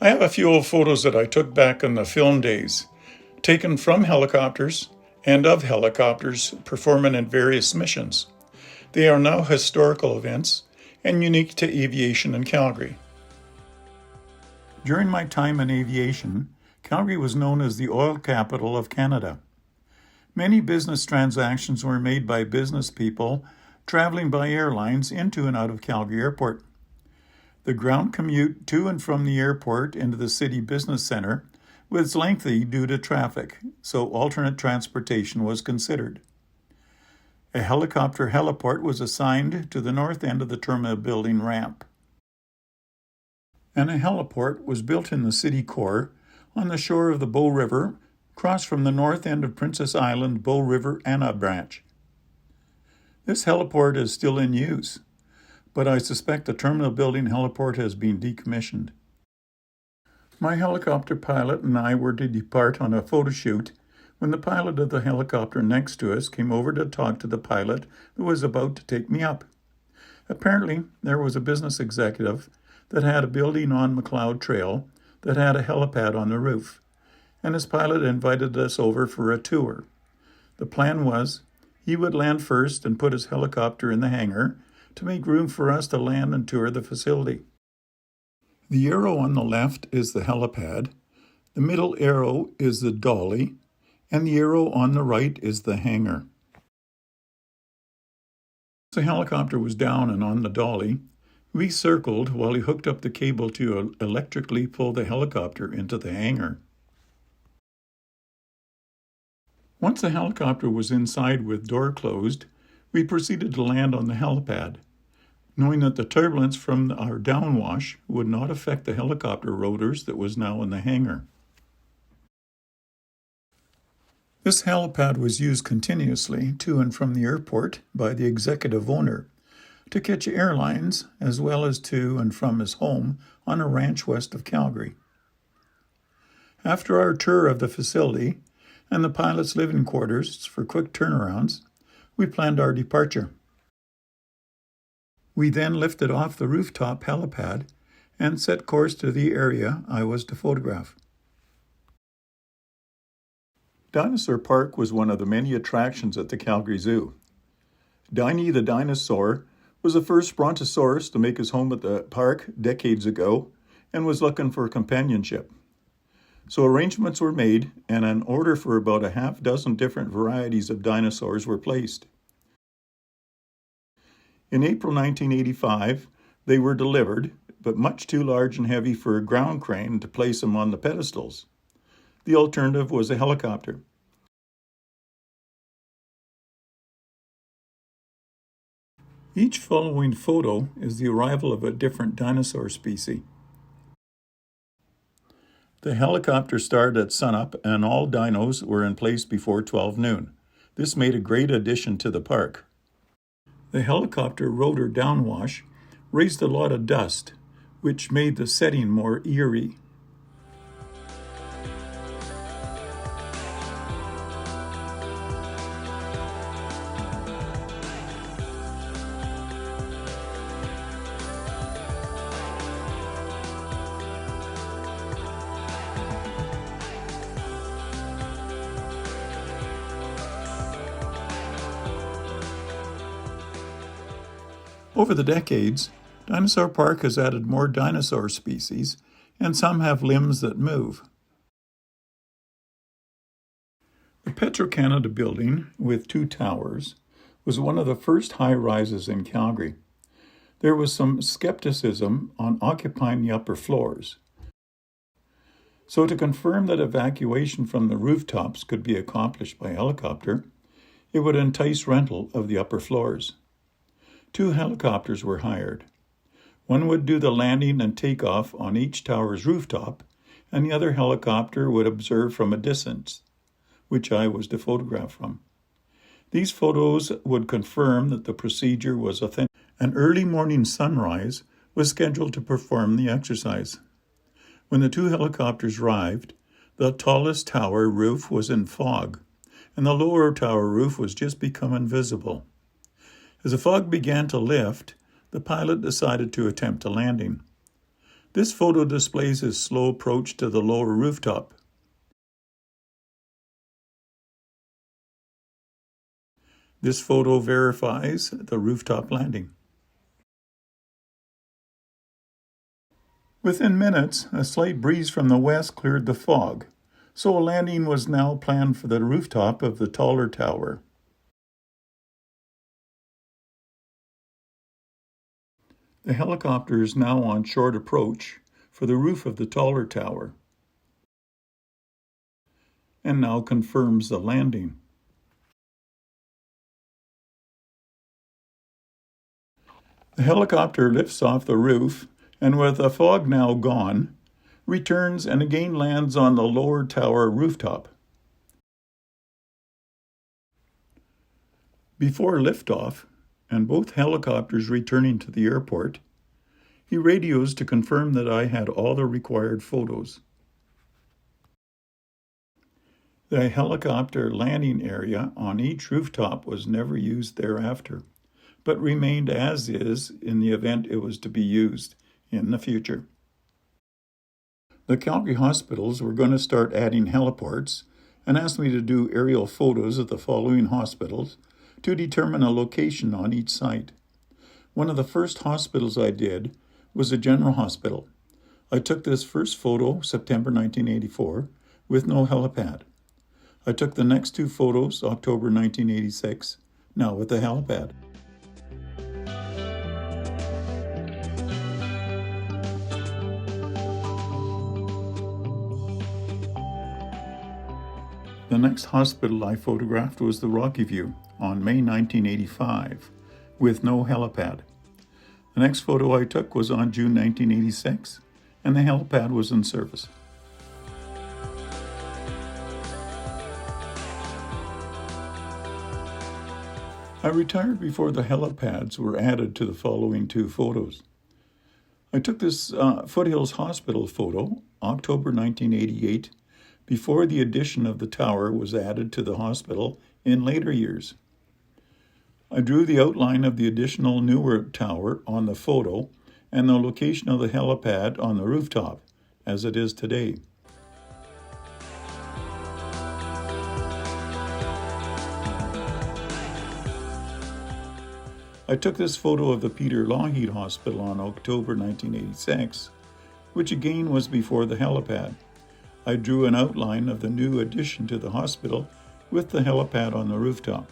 I have a few old photos that I took back in the film days, taken from helicopters and of helicopters performing in various missions. They are now historical events and unique to aviation in Calgary. During my time in aviation, Calgary was known as the oil capital of Canada. Many business transactions were made by business people traveling by airlines into and out of Calgary Airport. The ground commute to and from the airport into the city business center was lengthy due to traffic, so alternate transportation was considered. A helicopter heliport was assigned to the north end of the terminal building ramp. And a heliport was built in the city core on the shore of the Bow River, across from the north end of Princess Island Bow River Anna Branch. This heliport is still in use, but I suspect the terminal building heliport has been decommissioned. My helicopter pilot and I were to depart on a photo shoot when the pilot of the helicopter next to us came over to talk to the pilot who was about to take me up. Apparently, there was a business executive that had a building on McLeod Trail that had a helipad on the roof, and his pilot invited us over for a tour. The plan was he would land first and put his helicopter in the hangar to make room for us to land and tour the facility. The arrow on the left is the helipad, the middle arrow is the dolly, and the arrow on the right is the hangar. The helicopter was down and on the dolly. We circled while he hooked up the cable to electrically pull the helicopter into the hangar. Once the helicopter was inside with door closed, we proceeded to land on the helipad, knowing that the turbulence from our downwash would not affect the helicopter rotors that was now in the hangar. This helipad was used continuously to and from the airport by the executive owner to catch airlines as well as to and from his home on a ranch west of Calgary. After our tour of the facility and the pilot's living quarters for quick turnarounds, we planned our departure. We then lifted off the rooftop helipad and set course to the area I was to photograph. Dinosaur Park was one of the many attractions at the Calgary Zoo. Diney the dinosaur was the first brontosaurus to make his home at the park decades ago and was looking for companionship. So arrangements were made and an order for about a half dozen different varieties of dinosaurs were placed. In April 1985, they were delivered, but much too large and heavy for a ground crane to place them on the pedestals. The alternative was a helicopter. Each following photo is the arrival of a different dinosaur species. The helicopter started at sunup and all dinos were in place before 12 noon. This made a great addition to the park. The helicopter rotor downwash raised a lot of dust, which made the setting more eerie. Over the decades, Dinosaur Park has added more dinosaur species, and some have limbs that move. The Petro-Canada building, with 2 towers, was one of the first high-rises in Calgary. There was some skepticism on occupying the upper floors. So to confirm that evacuation from the rooftops could be accomplished by helicopter, it would entice rental of the upper floors. 2 helicopters were hired. One would do the landing and takeoff on each tower's rooftop, and the other helicopter would observe from a distance, which I was to photograph from. These photos would confirm that the procedure was authentic. An early morning sunrise was scheduled to perform the exercise. When the 2 helicopters arrived, the tallest tower roof was in fog, and the lower tower roof was just becoming visible. As the fog began to lift, the pilot decided to attempt a landing. This photo displays his slow approach to the lower rooftop. This photo verifies the rooftop landing. Within minutes, a slight breeze from the west cleared the fog, so a landing was now planned for the rooftop of the taller tower. The helicopter is now on short approach for the roof of the taller tower, and now confirms the landing. The helicopter lifts off the roof, and with the fog now gone, returns and again lands on the lower tower rooftop. Before liftoff, and both helicopters returning to the airport, he radios to confirm that I had all the required photos. The helicopter landing area on each rooftop was never used thereafter, but remained as is in the event it was to be used in the future. The Calgary hospitals were going to start adding heliports and asked me to do aerial photos of the following hospitals to determine a location on each site. One of the first hospitals I did was a general hospital. I took this first photo, September 1984, with no helipad. I took the next two photos, October 1986, now with the helipad. The next hospital I photographed was the Rocky View on May 1985, with no helipad. The next photo I took was on June 1986, and the helipad was in service. I retired before the helipads were added to the following two photos. I took this Foothills Hospital photo, October 1988, before the addition of the tower was added to the hospital in later years. I drew the outline of the additional newer tower on the photo and the location of the helipad on the rooftop, as it is today. I took this photo of the Peter Lougheed Hospital on October 1986, which again was before the helipad. I drew an outline of the new addition to the hospital with the helipad on the rooftop.